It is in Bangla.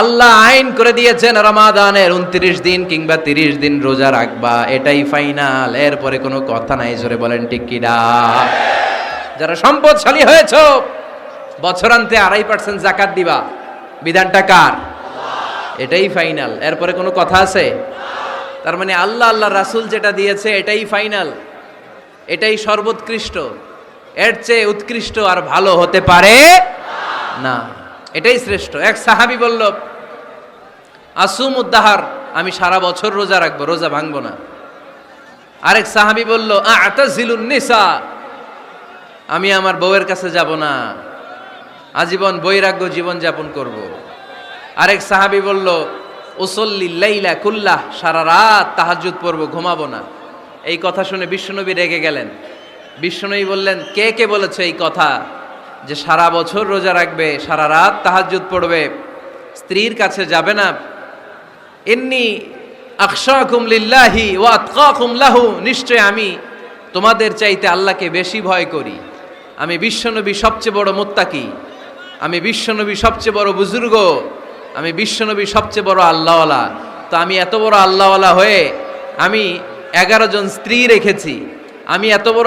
আল্লাহ আইন করে দিয়েছেন রমাদানের 29 দিন কিংবা 30 দিন রোজা রাখবা, এটাই ফাইনাল। এরপরে কোনো কথা নাই। জোরে বলেন ঠিক কিনা? যারা সম্পদশালী হয়েছো, বছরান্তে 2.5% যাকাত দিবা, বিধানটা কার? এটাই ফাইনাল। এরপরে কোনো কথা আছে? তার মানে আল্লাহ আল্লাহ রাসূল যেটা দিয়েছে এটাই ফাইনাল, এটাই সর্বোৎকৃষ্ট। এর চেয়ে উৎকৃষ্ট আর ভালো হতে পারে না, এটাই শ্রেষ্ঠ। এক সাহাবী বলল, আসুমুদ্দাহার, আমি সারা বছর রোজা রাখবো, রোজা ভাঙবো না। আরেক সাহাবী বলল, আতাজিলুন নিসা, আমি আমার বউয়ের কাছে যাব না, আজীবন বৈরাগ্য জীবন যাপন করব। আরেক সাহাবী বলল, উসল্লি লাইলা কুল্লাহ, সারা রাত তাহাজ্জুদ পড়বো, ঘুমাবো না। এই কথা শুনে বিশ্বনবী রেগে গেলেন। বিশ্বনবী বললেন, কে কে বলেছে এই কথা যে সারা বছর রোজা রাখবে, সারা রাত তাহাজ্জুদ পড়বে, স্ত্রীর কাছে যাবে না? ইন্নী আখশাকুম লিল্লাহি ওয়া আতকাকুম লাহু, নিশ্চয় আমি তোমাদের চাইতে আল্লাহকে বেশি ভয় করি। আমি বিশ্বনবী সবচেয়ে বড় মুত্তাকি, আমি বিশ্বনবী সবচেয়ে বড় বুজুর্গ, আমি বিশ্বনবী সবচেয়ে বড় আল্লাহওয়ালা। তো আমি এত বড় আল্লাহওয়ালা হয়ে আমি 11 জন স্ত্রী রেখেছি, আমি এত বড়